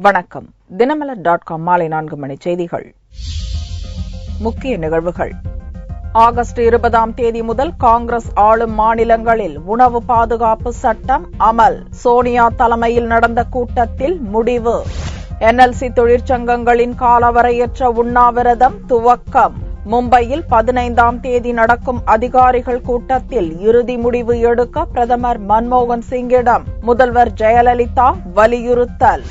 வணக்கம். தினமலர்.com மாலை 4 மணி செய்திகள். முக்கிய நிகழ்வுகள். ஆகஸ்ட் 20ஆம் தேதி முதல் காங்கிரஸ் ஆளும் மாநிலங்களில் உணவு பாதுகாப்பு சட்டம் அமல். சோனியா தலைமையில் நடந்த கூட்டத்தில் முடிவு. NLC தொழிற்சங்கங்களின் காலவரையற்ற உண்ணாவிரதம் துவக்கம். மும்பையில் 15ஆம் தேதி நடக்கும் அதிகாரிகள் கூட்டத்தில் இறுதி முடிவு எடுக்க பிரதமர் மன்மோகன் சிங்கிடம் முதல்வர் ஜெயலலிதா வலியுறுத்தல்.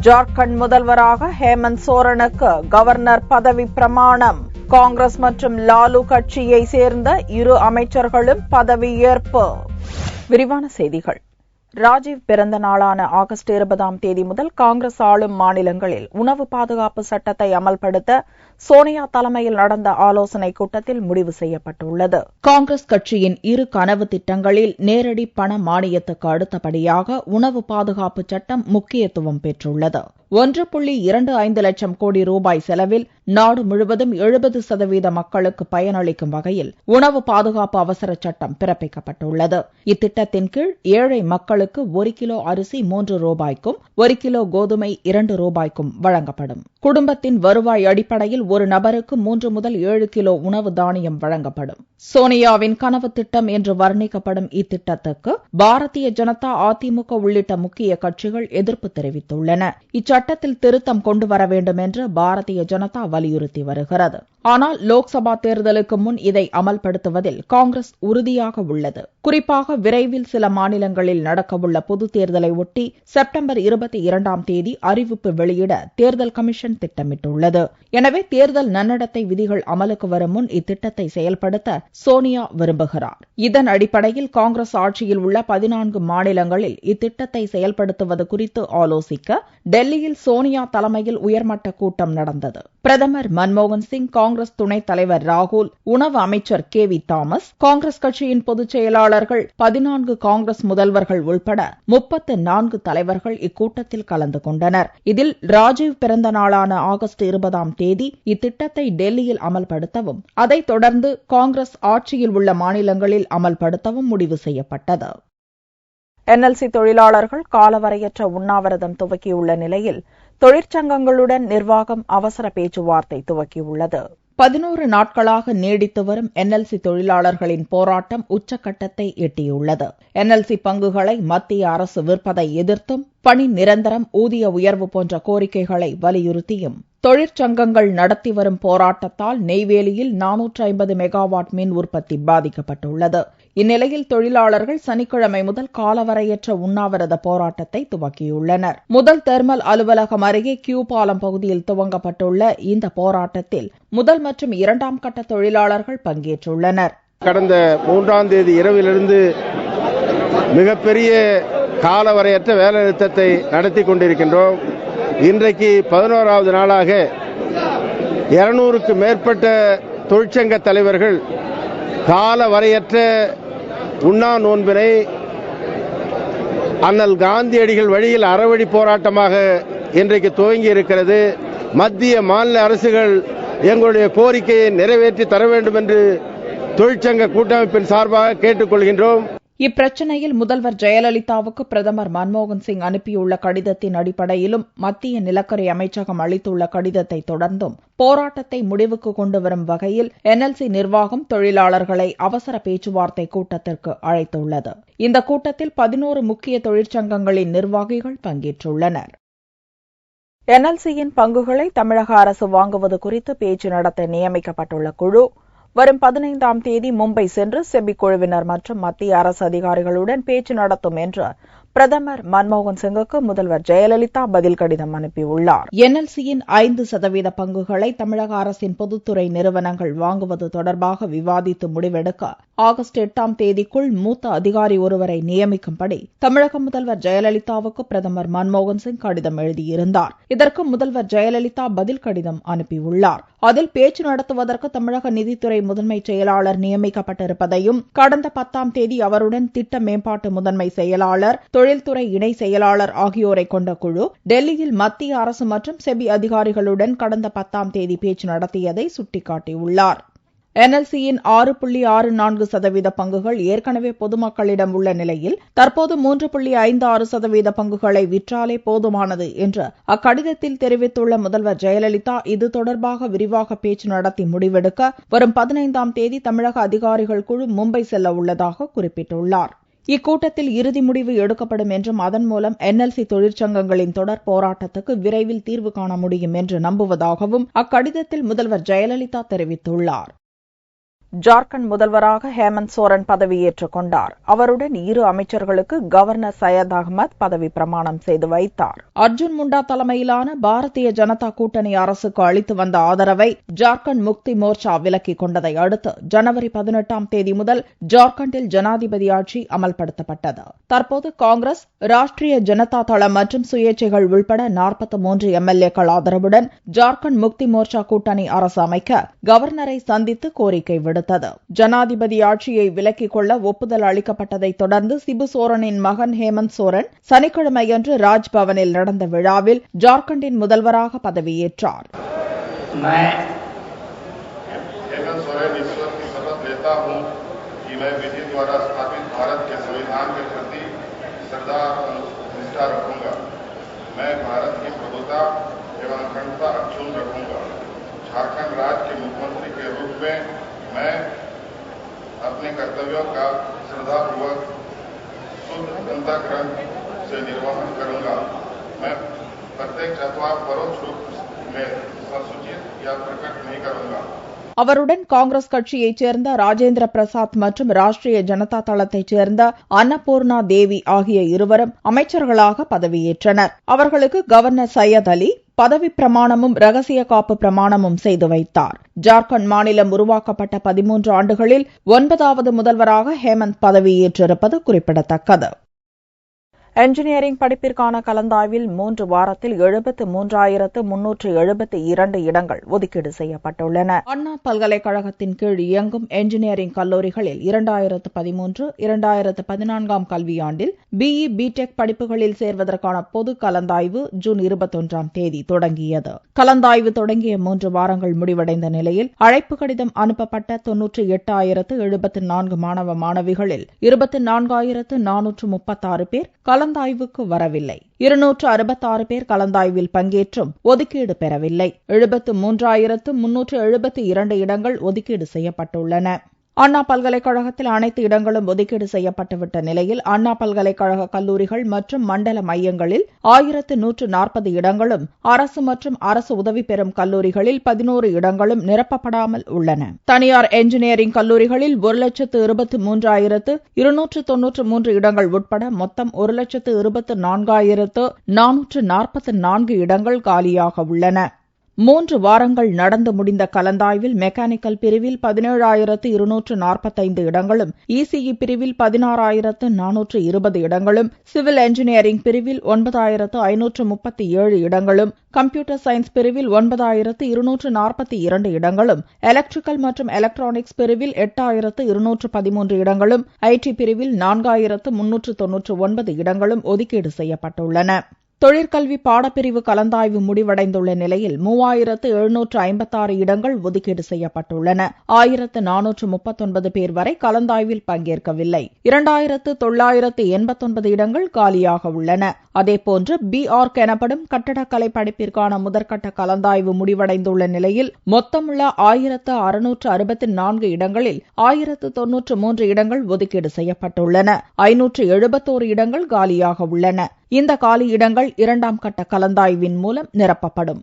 ஜார்க்கண்ட் முதல்வராக ஹேமந்த் சோரனுக்கு கவர்னர் பதவி பிரமாணம். காங்கிரஸ் மற்றும் லாலு கட்சியை சேர்ந்த இரு அமைச்சர்களும் பதவியேற்பு. விரிவான செய்திகள். ராஜீவ் பிறந்த நாளான ஆகஸ்ட் 20ஆம் தேதி முதல் காங்கிரஸ் ஆளும் மாநிலங்களில் உணவு பாதுகாப்பு சட்டத்தை அமல்படுத்த சோனியா தலைமையில் நடந்த ஆலோசனைக் கூட்டத்தில் முடிவு செய்யப்பட்டுள்ளது. காங்கிரஸ் கட்சியின் இரு கனவு திட்டங்களில் நேரடி பண மானியத்துக்கு அடுத்தபடியாக உணவு பாதுகாப்பு சட்டம் முக்கியத்துவம் பெற்றுள்ளது. 1.25 லட்சம் கோடி ரூபாய் செலவில் நாடு முழுவதும் 70% மக்களுக்கு பயனளிக்கும் வகையில் உணவு பாதுகாப்பு அவசர சட்டம் பிறப்பிக்கப்பட்டுள்ளது. இத்திட்டத்தின் கீழ் ஏழை மக்களுக்கு 1 கிலோ அரிசி 3 ரூபாய்க்கும் 1 கிலோ கோதுமை 2 ரூபாய்க்கும் வழங்கப்படும். குடும்பத்தின் வருவாய் அடிப்படையில் ஒரு நபருக்கு 3 முதல் 7 கிலோ உணவு தானியம் வழங்கப்படும். சோனியாவின் கனவு திட்டம் என்று வர்ணிக்கப்படும் இத்திட்டத்துக்கு பாரதிய ஜனதா, அதிமுக உள்ளிட்ட முக்கிய கட்சிகள் எதிர்ப்பு தெரிவித்துள்ளன. இச்சட்டத்தில் திருத்தம் கொண்டு வர வேண்டும் என்று பாரதிய ஜனதா வலியுறுத்தி வருகிறது. ஆனால் லோக்சபா தேர்தலுக்கு முன் இதை அமல்படுத்துவதில் காங்கிரஸ் உறுதியாக உள்ளது. குறிப்பாக விரைவில் சில மாநிலங்களில் நடக்கவுள்ள பொது தேர்தலை ஒட்டி செப்டம்பர் 22ஆம் தேதி அறிவிப்பு வெளியிட தேர்தல் கமிஷன் திட்டமிட்டுள்ளது. எனவே தேர்தல் நன்னடத்தை விதிகள் அமலுக்கு வரும் முன் இத்திட்டத்தை செயல்படுத்த சோனியா விரும்புகிறார். இதன் அடிப்படையில் காங்கிரஸ் ஆட்சியில் உள்ள 14 மாநிலங்களில் இத்திட்டத்தை செயல்படுத்துவது குறித்து ஆலோசிக்க டெல்லியில் சோனியா தலைமையில் உயர்மட்ட கூட்டம் நடந்தது. பிரதமர் மன்மோகன் சிங், காங்கிரஸ் துணைத் தலைவர் ராகுல், உணவு அமைச்சர் KV தாமஸ், காங்கிரஸ் கட்சியின் பொதுச் செயலாளர்கள், 14 காங்கிரஸ் முதல்வர்கள் உள்பட 34 தலைவர்கள் இக்கூட்டத்தில் கலந்து கொண்டனர். இதில் ராஜீவ் பிறந்த நாளான ஆகஸ்ட் 20ஆம் தேதி இத்திட்டத்தை டெல்லியில் அமல்படுத்தவும், அதைத் தொடர்ந்து காங்கிரஸ் ஆட்சியில் உள்ள மாநிலங்களில் அமல்படுத்தவும் முடிவு செய்யப்பட்டது. NLC தொழிலாளர்கள் காலவரையற்ற உண்ணாவிரதம் துவக்கியுள்ள நிலையில் தொழிற்சங்கங்களுடன் நிர்வாகம் அவசர பேச்சுவார்த்தை துவக்கியுள்ளது. 11 நாட்களாக நீடித்து வரும் NLC தொழிலாளர்களின் போராட்டம் உச்சக்கட்டத்தை எட்டியுள்ளது. NLC பங்குகளை மத்திய அரசு விற்பதை எதிர்த்தும், பணி நிரந்தரம், ஊதிய உயர்வு போன்ற கோரிக்கைகளை வலியுறுத்தியும் தொழிற்சங்கங்கள் நடத்தி வரும் போராட்டத்தால் நெய்வேலியில் 450 மெகாவாட் மின் உற்பத்தி பாதிக்கப்பட்டுள்ளது. இந்நிலையில் தொழிலாளர்கள் சனிக்கிழமை முதல் காலவரையற்ற உண்ணாவிரத போராட்டத்தை துவக்கியுள்ளனர். முதல் தெர்மல் அலுவலகம் அருகே கியூ பாலம் பகுதியில் துவங்கப்பட்டுள்ள இந்த போராட்டத்தில் முதல் மற்றும் 2ஆம் கட்ட தொழிலாளர்கள் பங்கேற்றுள்ளனர். கடந்த 3ஆம் தேதி இரவிலிருந்து மிகப்பெரிய காலவரையற்ற வேலைநிறுத்தத்தை நடத்தி கொண்டிருக்கின்றோம். இன்றைக்கு 11ஆவது நாளாக 200க்கு மேற்பட்ட தொழிற்சங்க தலைவர்கள் காலவரையற்ற உண்ணா நோன்பினை அண்ணல் காந்தியடிகள் வழியில் அறவழி போராட்டமாக இன்றைக்கு துவங்கி இருக்கிறது. மத்திய மாநில அரசுகள் எங்களுடைய கோரிக்கையை நிறைவேற்றி தர வேண்டும் என்று தொழிற்சங்க கூட்டமைப்பின் சார்பாக கேட்டுக் கொள்கின்றோம். இப்பிரச்சினையில் முதல்வர் ஜெயலலிதாவுக்கு பிரதமர் மன்மோகன் சிங் அனுப்பியுள்ள கடிதத்தின் அடிப்படையிலும், மத்திய நிலக்கரி அமைச்சகம் அளித்துள்ள கடிதத்தை தொடர்ந்தும் போராட்டத்தை முடிவுக்கு கொண்டு வரும் வகையில் NLC நிர்வாகம் தொழிலாளர்களை அவசர பேச்சுவார்த்தை கூட்டத்திற்கு அழைத்துள்ளது. இந்த கூட்டத்தில் 11 முக்கிய தொழிற்சங்கங்களின் நிர்வாகிகள் பங்கேற்றுள்ளனர். NLCயின் பங்குகளை தமிழக அரசு வாங்குவது குறித்து பேச்சு நடத்த நியமிக்கப்பட்டுள்ள குழு வரும் 15ஆம் தேதி மும்பை சென்று செபி குழுவினர் மற்றும் மத்திய அரசு அதிகாரிகளுடன் பேச்சு நடத்தும் என்று பிரதமர் மன்மோகன் சிங்குக்கு முதல்வர் ஜெயலலிதா பதில் கடிதம் அனுப்பியுள்ளார். NLCயின் 5% பங்குகளை தமிழக அரசின் பொதுத்துறை நிறுவனங்கள் வாங்குவது தொடர்பாக விவாதித்து முடிவெடுக்க ஆகஸ்ட் 8ஆம் தேதிக்குள் மூத்த அதிகாரி ஒருவரை நியமிக்கும்படி தமிழக முதல்வர் ஜெயலலிதாவுக்கு பிரதமர் மன்மோகன் சிங் கடிதம் எழுதியிருந்தார். இதற்கு முதல்வர் ஜெயலலிதா பதில் கடிதம் அனுப்பியுள்ளார். அதில் பேச்சு நடத்துவதற்கு தமிழக நிதித்துறை முதன்மை செயலாளர் நியமிக்கப்பட்டிருப்பதையும், கடந்த 10ஆம் தேதி அவருடன் திட்ட மேம்பாட்டு முதன்மை செயலாளர், தொழில்துறை இணை செயலாளர் ஆகியோரை கொண்ட குழு டெல்லியில் மத்திய அரசு மற்றும் செபி அதிகாரிகளுடன் கடந்த 10ஆம் தேதி பேச்சு நடத்தியதை சுட்டிக்காட்டியுள்ளார். என்எல்சியின் 6.64% பங்குகள் ஏற்கனவே பொதுமக்களிடம் உள்ள நிலையில் தற்போது 3.56% பங்குகளை விற்றாலே போதுமானது என்று அக்கடிதத்தில் தெரிவித்துள்ள முதல்வர் ஜெயலலிதா இது தொடர்பாக விரிவாக பேச்சு நடத்தி முடிவெடுக்க வரும் 15ஆம் தேதி தமிழக அதிகாரிகள் குழு மும்பை செல்ல உள்ளதாக குறிப்பிட்டுள்ளார். இக்கூட்டத்தில் இறுதி முடிவு எடுக்கப்படும் என்றும் அதன் மூலம் என்எல்சி தொழிற்சங்கங்களின் தொடர் போராட்டத்துக்கு விரைவில் தீர்வு காண முடியும் என்று நம்புவதாகவும் அக்கடிதத்தில் முதல்வர் ஜெயலலிதா தெரிவித்துள்ளார். ஜார்க்கண்ட் முதல்வராக ஹேமந்த் சோரன் பதவியேற்றுக் கொண்டார். அவருடன் 2 அமைச்சர்களுக்கு கவர்னர் சையத் அகமது பதவி பிரமாணம் செய்து வைத்தார். அர்ஜுன் முண்டா தலைமையிலான பாரதிய ஜனதா கூட்டணி அரசுக்கு அளித்து வந்த ஆதரவை ஜார்க்கண்ட் முக்தி மோர்ச்சா விலக்கிக் கொண்டதை அடுத்து ஜனவரி 18ஆம் தேதி முதல் ஜார்க்கண்டில் ஜனாதிபதி ஆட்சி அமல்படுத்தப்பட்டது. தற்போது காங்கிரஸ், ராஷ்டிரிய ஜனதா தளம் மற்றும் சுயேட்சைகள் உள்பட 43 எம்எல்ஏக்கள் ஆதரவுடன் ஜார்க்கண்ட் முக்தி மோர்ச்சா கூட்டணி அரசு அமைக்க கவர்னரை சந்தித்து கோரிக்கை விடுத்தது. ஜனாதிபதி ஆட்சியை விலக்கிக் கொள்ள ஒப்புதல் அளிக்கப்பட்டதை தொடர்ந்து சிபு சோரனின் மகன் ஹேமந்த் சோரன் சனிக்கிழமையன்று ராஜ்பவனில் நடந்த விழாவில் ஜார்க்கண்டின் முதல்வராக பதவியேற்றார். झारखंड राज्य के मुख्यमंत्री के रूप में मैं अपने कर्तव्यों का श्रद्धापूर्वक शुद्ध अंतःकरण से निर्वहन करूंगा. मैं प्रत्यक्ष अथवा परोक्ष रूप में संसूचित या प्रकट नहीं करूंगा. அவருடன் காங்கிரஸ் கட்சியைச் சேர்ந்த ராஜேந்திர பிரசாத் மற்றும் ராஷ்டிரிய ஜனதா தளத்தைச் சேர்ந்த அன்னபூர்ணா தேவி ஆகிய இருவரும் அமைச்சர்களாக பதவியேற்றனர். அவர்களுக்கு கவர்னர் சையத் அலி பதவி பிரமாணமும் ரகசிய காப்பு பிரமாணமும் செய்து வைத்தார். ஜார்க்கண்ட் மாநிலம் உருவாக்கப்பட்ட 13 ஆண்டுகளில் 9வது முதல்வராக ஹேமந்த் பதவியேற்றிருப்பது குறிப்பிடத்தக்கது. என்ஜினியரிங் படிப்பிற்கான கலந்தாய்வில் 3 வாரத்தில் 73,372 இடங்கள் ஒதுக்கீடு செய்யப்பட்டுள்ளன. அண்ணா பல்கலைக்கழகத்தின் கீழ் இயங்கும் என்ஜினியரிங் கல்லூரிகளில் 2013, 2014ஆம் கல்வியாண்டில் பிஇ, பிடெக் படிப்புகளில் சேர்வதற்கான பொது கலந்தாய்வு ஜூன் 21ஆம் தேதி தொடங்கியது. கலந்தாய்வு தொடங்கிய 3 வாரங்கள் முடிவடைந்த நிலையில் அழைப்பு கடிதம் அனுப்பப்பட்ட 98,074 மாணவ மாணவிகளில் 24,436 பேர் கலந்தாய்வுக்கு வரவில்லை. 266 பேர் கலந்தாய்வில் பங்கேற்றும் ஒதுக்கீடு பெறவில்லை. 73,372 இடங்கள் ஒதுக்கீடு செய்யப்பட்டுள்ளன. அண்ணா பல்கலைக்கழகத்தில் அனைத்து இடங்களும் ஒதுக்கீடு செய்யப்பட்டுவிட்ட நிலையில் அண்ணா பல்கலைக்கழக கல்லூரிகள் மற்றும் மண்டல மையங்களில் 1,140 இடங்களும், அரசு மற்றும் அரசு உதவி பெறும் கல்லூரிகளில் 11 இடங்களும் நிரப்பப்படாமல் உள்ளன. தனியார் என்ஜினியரிங் கல்லூரிகளில் 1,23,293 இடங்கள் உட்பட மொத்தம் 1,24,444 இடங்கள் காலியாக உள்ளன. 3 வாரங்கள் நடந்து முடிந்த கலந்தாய்வில் மெக்கானிக்கல் பிரிவில் 17,245 இடங்களும், இசிஇ பிரிவில் 16,420 இடங்களும், சிவில் என்ஜினியரிங் பிரிவில் 9,537 இடங்களும், கம்ப்யூட்டர் சயின்ஸ் பிரிவில் 9,242 இடங்களும், எலக்ட்ரிக்கல் மற்றும் எலக்ட்ரானிக்ஸ் பிரிவில் 8,213 இடங்களும், ஐடி பிரிவில் 4,399 இடங்களும் ஒதுக்கீடு செய்யப்பட்டுள்ளன. தொழிற்கல்வி பாடப்பிரிவு கலந்தாய்வு முடிவடைந்துள்ள நிலையில் 3,756 இடங்கள் ஒதுக்கீடு செய்யப்பட்டுள்ளன. 1,439 பேர் வரை கலந்தாய்வில் பங்கேற்கவில்லை. 2,989 இடங்கள் காலியாக உள்ளன. அதேபோன்று பிஆர்க் எனப்படும் கட்டடக்கலை படிப்பிற்கான முதற்கட்ட கலந்தாய்வு முடிவடைந்துள்ள நிலையில் மொத்தமுள்ள 1,664 இடங்களில் 1,093 இடங்கள் ஒதுக்கீடு செய்யப்பட்டுள்ளன. 571 இடங்கள் காலியாக உள்ளன. இந்த காலி இடங்கள் 2ஆம் கட்ட கலந்தாய்வின் மூலம் நிரப்பப்படும்.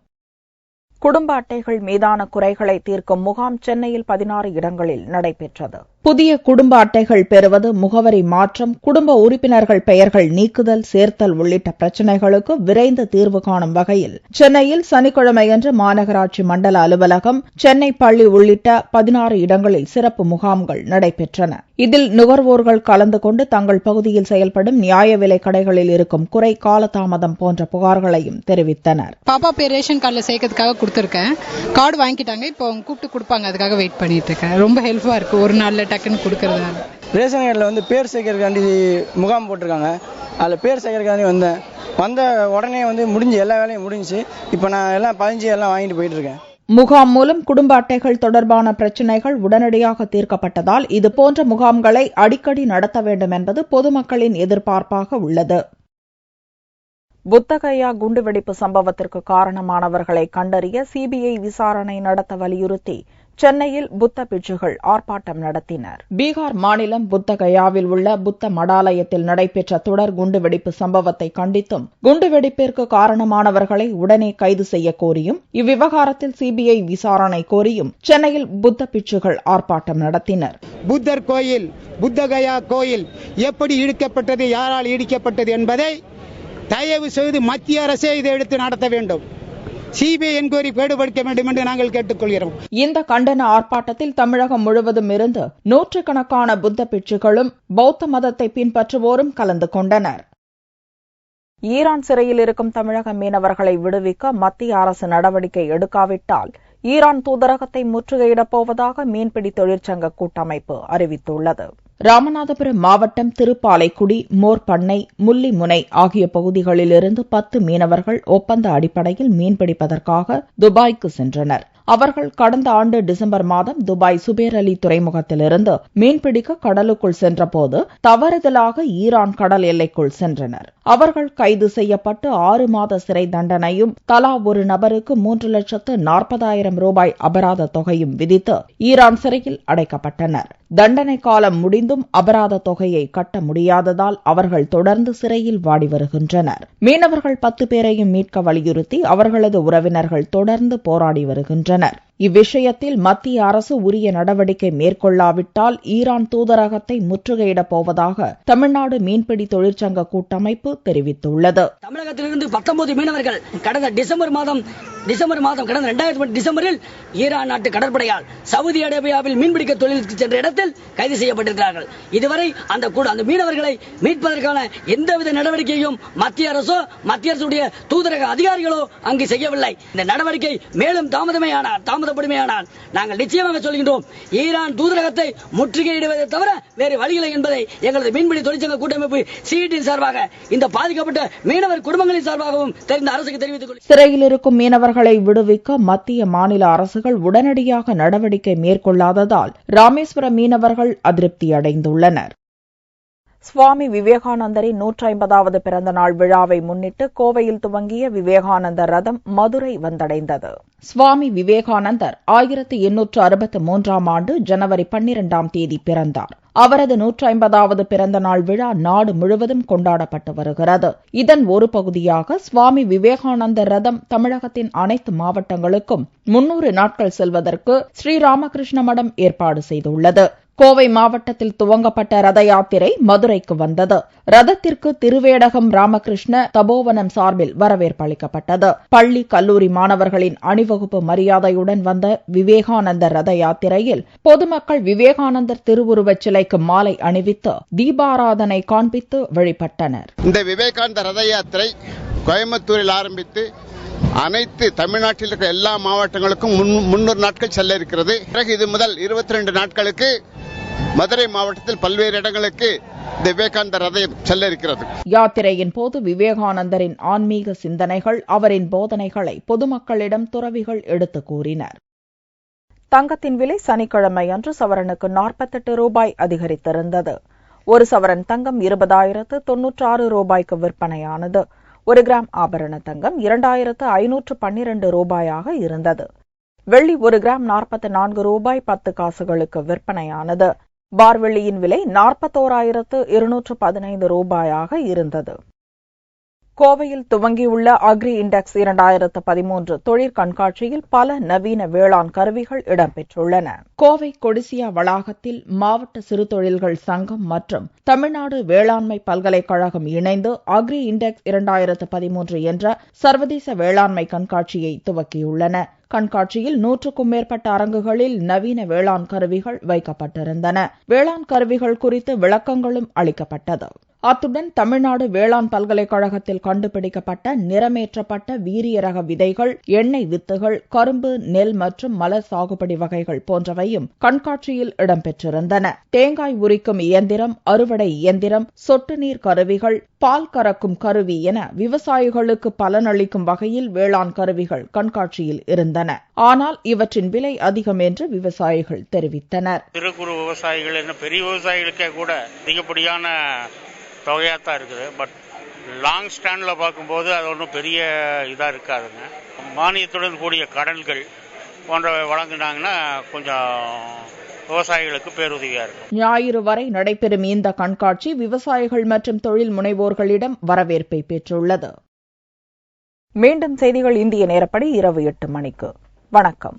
குடும்ப அட்டைகள் மீதான குறைகளை தீர்க்கும் முகாம் சென்னையில் 16 இடங்களில் நடைபெற்றது. புதிய குடும்ப அட்டைகள் பெறுவது, முகவரி மாற்றம், குடும்ப உறுப்பினர்கள் பெயர்கள் நீக்குதல், சேர்த்தல் உள்ளிட்ட பிரச்சினைகளுக்கு விரைந்து தீர்வு காணும் வகையில் சென்னையில் சனிக்கிழமையன்று மாநகராட்சி மண்டல அலுவலகம், சென்னை பள்ளி உள்ளிட்ட 16 இடங்களில் சிறப்பு முகாம்கள் நடைபெற்றன. இதில் நுகர்வோர்கள் கலந்து கொண்டு தங்கள் பகுதியில் செயல்படும் நியாய விலை கடைகளில் இருக்கும் குறை, காலதாமதம் போன்ற புகார்களையும் தெரிவித்தனர். பாப்பா பேர் ரேஷன் கார்டுல சேர்க்கறதுக்காக கொடுத்திருக்கேன். கார்டு வாங்கிட்டாங்க. இப்போ அவங்க கூப்பிட்டு கொடுப்பாங்க. அதுக்காக வெயிட் பண்ணிட்டு இருக்கேன். ரொம்ப ஹெல்ப்ஃபுல்லா இருக்கு. ஒரு நாள்ல டக்குன்னு கொடுக்கறதால. ரேஷன் கார்டில் பேர் சேர்க்கறதுக்காண்டி முகாம் போட்டிருக்காங்க. அதில் பேர் சேர்க்கறதுக்காண்டி வந்த உடனே முடிஞ்சு எல்லா வேலையும் முடிஞ்சு இப்போ நான் எல்லாம் பதிஞ்சு எல்லாம் வாங்கிட்டு போயிட்டு இருக்கேன். முகாம் மூலம் குடும்ப அட்டைகள் தொடர்பான பிரச்சினைகள் உடனடியாக தீர்க்கப்பட்டதால் இதுபோன்ற முகாம்களை அடிக்கடி நடத்த வேண்டும் என்பது பொதுமக்களின் எதிர்பார்ப்பாக உள்ளது. புத்தகயா குண்டுவெடிப்பு சம்பவத்திற்கு காரணமானவர்களை கண்டறிய சிபிஐ விசாரணை நடத்த வலியுறுத்தி சென்னையில் புத்த பிட்சுகள் ஆர்ப்பாட்டம் நடத்தினர். பீகார் மாநிலம் புத்தகயாவில் உள்ள புத்த மடாலயத்தில் நடைபெற்ற தொடர் குண்டுவெடிப்பு சம்பவத்தை கண்டித்தும் குண்டுவெடிப்பிற்கு காரணமானவர்களை உடனே கைது செய்ய கோரியும் இவ்விவகாரத்தில் சிபிஐ விசாரணை கோரியும் சென்னையில் புத்த பிட்சுகள் ஆர்ப்பாட்டம் நடத்தினர். புத்தர் கோயில், புத்தகயா கோயில் எப்படி இடிக்கப்பட்டது, யாரால் இடிக்கப்பட்டது என்பதை தயவு செய்து மத்திய அரசே இதை எடுத்து நடத்த வேண்டும். சிபிஐ என்கொயரி ஈடுபடுத்த வேண்டும் என்று நாங்கள் கேட்டுக்கொள்கிறோம். இந்த கண்டன ஆர்ப்பாட்டத்தில் தமிழகம் முழுவதும் இருந்து நூற்றுக்கணக்கான புத்த பிட்சுகளும் பௌத்த மதத்தை பின்பற்றுவோரும் கலந்து கொண்டனர். ஈரான் சிறையில் இருக்கும் தமிழக மீனவர்களை விடுவிக்க மத்திய அரசு நடவடிக்கை எடுக்காவிட்டால் ஈரான் தூதரகத்தை முற்றுகையிடப் போவதாக மீன்பிடி தொழிற்சங்க கூட்டமைப்பு அறிவித்துள்ளது. ராமநாதபுரம் மாவட்டம் திருப்பாலைக்குடி, மோர்பண்ணை, முல்லிமுனை ஆகிய பகுதிகளிலிருந்து 10 மீனவர்கள் ஒப்பந்த அடிப்படையில் மீன்பிடிப்பதற்காக துபாய்க்கு சென்றனர். அவர்கள் கடந்த ஆண்டு டிசம்பர் மாதம் துபாய் சுபேர் அலி துறைமுகத்திலிருந்து மீன்பிடிக்க கடலுக்குள் சென்றபோது தவறுதலாக ஈரான் கடல் எல்லைக்குள் சென்றனர். அவர்கள் கைது செய்யப்பட்டு 6 மாத சிறை தண்டனையும் தலா ஒரு நபருக்கு 3,40,000 ரூபாய் அபராத தொகையும் விதித்து ஈரான் சிறையில் அடைக்கப்பட்டனர். தண்டனை காலம் முடிந்தும் அபராத தொகையை கட்ட முடியாததால் அவர்கள் தொடர்ந்து சிறையில் வாடி வருகின்றனர். மீனவர்கள் 10 பேரையும் மீட்க வலியுறுத்தி அவர்களது உறவினர்கள் தொடர்ந்து போராடி வருகின்றனர். இவ்விஷயத்தில் மத்திய அரசு உரிய நடவடிக்கை மேற்கொள்ளாவிட்டால் ஈரான் தூதரகத்தை முற்றுகையிடப் போவதாக தமிழ்நாடு மீன்பிடி தொழிற்சங்க கூட்டமைப்பு தெரிவித்துள்ளது. தமிழகத்திலிருந்து 19 மீனவர்கள் கடந்த டிசம்பர் மாதம் கடந்த 2000 டிசம்பரில் ஈரான் நாட்டு கடற்படையால் சவுதி அரேபியாவில் மீன்பிடிக்க தொழிலுக்கு சென்ற இடத்தில் கைது செய்யப்பட்டிருக்கிறார்கள். இதுவரை அந்த மீனவர்களை மீட்பதற்கான எந்தவித நடவடிக்கையும் மத்திய அரசுடைய தூதரக அதிகாரிகளோ அங்கு செய்யவில்லை. இந்த நடவடிக்கை மேலும் தாமதப்படுமையானால் நாங்கள் நிச்சயமாக சொல்கின்றோம், ஈரான் தூதரகத்தை முற்றுகையிடுவதை தவிர வேறு வழியில்லை என்பதை எங்களது மீன்பிடி தொழிற்சங்க கூட்டமைப்பு சிஐடியின் சார்பாக இந்த பாதிக்கப்பட்ட மீனவர் குடும்பங்களின் சார்பாகவும் தெரிந்த அரசுக்கு தெரிவித்துக் கொள்கிறேன். சிறையில் இருக்கும் மீனவர்களை விடுவிக்க மத்திய மாநில அரசுகள் உடனடியாக நடவடிக்கை மேற்கொள்ளாததால் ராமேஸ்வரம் மீனவர்கள் அதிருப்தி அடைந்துள்ளனர். சுவாமி விவேகானந்தரின் 150வது பிறந்த நாள் விழாவை முன்னிட்டு கோவையில் துவங்கிய விவேகானந்தர் ரதம் மதுரை வந்தடைந்தது. சுவாமி விவேகானந்தர் 1863ஆம் ஆண்டு ஜனவரி 12ஆம் தேதி பிறந்தார். அவரது 150வது பிறந்த நாள் விழா நாடு முழுவதும் கொண்டாடப்பட்டு வருகிறது. இதன் ஒரு பகுதியாக சுவாமி விவேகானந்தர் ரதம் தமிழகத்தின் அனைத்து மாவட்டங்களுக்கும் 300 நாட்கள் செல்வதற்கு ஸ்ரீராமகிருஷ்ண மடம் ஏற்பாடு செய்துள்ளது. கோவை மாவட்டத்தில் துவங்கப்பட்ட ரத யாத்திரை மதுரைக்கு வந்தது. ரதத்திற்கு திருவேடகம் ராமகிருஷ்ண தபோவனம் சார்பில் வரவேற்பு அளிக்கப்பட்டது. பள்ளி, கல்லூரி மாணவர்களின் அணிவகுப்பு மரியாதையுடன் வந்த விவேகானந்தர் ரத யாத்திரையில் பொதுமக்கள் விவேகானந்தர் திருவுருவச் சிலைக்கு மாலை அணிவித்து தீபாராதனை காண்பித்து வழிபட்டனர். இந்த விவேகானந்தர் ரத யாத்திரை கோயம்புத்தூரில் ஆரம்பித்து அனைத்து தமிழ்நாட்டில் இருக்கிற எல்லா மாவட்டங்களுக்கும் 300 நாட்கள் செல்ல இருக்கிறது. பிறகு இது முதல் 22 நாட்களுக்கு மதுரை மாவட்டத்தில் பல்வேறு இடங்களுக்கு விவேகானந்தர் ரதம் செல்ல இருக்கிறது. யாத்திரையின் போது விவேகானந்தரின் ஆன்மீக சிந்தனைகள், அவரின் போதனைகளை பொதுமக்களிடம் துறவிகள் எடுத்துக் கூறினர். தங்கத்தின் விலை சனிக்கிழமை அன்று சவரனுக்கு 48 ரூபாய் அதிகரித்திருந்தது. ஒரு சவரன் தங்கம் 20,096 ரூபாய்க்கு விற்பனையானது. 1 கிராம் ஆபரண தங்கம் 2,512 ரூபாயாக இருந்தது. வெள்ளி 1 கிராம் 44 ரூபாய் 10 காசுகளுக்கு விற்பனையானது. பார் வெள்ளியின் விலை 41,215 ரூபாயாக இருந்தது. கோவையில் துவங்கியுள்ள அக்ரி இண்டெக்ஸ் 2013 தொழிற் கண்காட்சியில் பல நவீன வேளாண் கருவிகள் இடம்பெற்றுள்ளன. கோவை கொடிசியா வளாகத்தில் மாவட்ட சிறு தொழில்கள் சங்கம் மற்றும் தமிழ்நாடு வேளாண்மை பல்கலைக்கழகம் இணைந்து அக்ரி இண்டெக்ஸ் 2013 என்ற சர்வதேச வேளாண்மை கண்காட்சியை துவக்கியுள்ளன. கண்காட்சியில் 100க்கும் மேற்பட்ட அரங்குகளில் நவீன வேளாண் கருவிகள் வைக்கப்பட்டிருந்தன. வேளாண் கருவிகள் குறித்து விளக்கங்களும் அளிக்கப்பட்டது. அத்துடன் தமிழ்நாடு வேளாண் பல்கலைக்கழகத்தில் கண்டுபிடிக்கப்பட்ட நிறமேற்றப்பட்ட வீரிய ரக விதைகள், எண்ணெய் வித்துகள், கரும்பு, நெல் மற்றும் மலர் சாகுபடி வகைகள் போன்றவையும் கண்காட்சியில் இடம்பெற்றிருந்தன. தேங்காய் உரிக்கும் இயந்திரம், அறுவடை இயந்திரம், சொட்டு நீர் கருவிகள், பால் கறக்கும் கருவி என விவசாயிகளுக்கு பலனளிக்கும் வகையில் வேளாண் கருவிகள் கண்காட்சியில் இருந்தன. ஆனால் இவற்றின் விலை அதிகம் என்று விவசாயிகள் தெரிவித்தனர். சிறு குறு விவசாயிகள் என்ன பெரிய விவசாயிகளுக்கே கூட அதிகப்படியான தொகையாத்தான் இருக்குது. பட் லாங் ஸ்டாண்ட்ல பார்க்கும்போது அது ஒன்றும் பெரிய இதா இருக்காதுங்க. மானியத்துடன் கூடிய கடன்கள் போன்றவை வழங்கினாங்கன்னா கொஞ்சம் விவசாயிகளுக்கு பேருதவியா இருக்கும். ஞாயிறு வரை நடைபெறும் இந்த கண்காட்சி விவசாயிகள் மற்றும் தொழில் முனைவோர்களிடம் வரவேற்பை பெற்றுள்ளது. மீண்டும் செய்திகள் இந்திய நேரப்படி இரவு 8 மணிக்கு. வணக்கம்.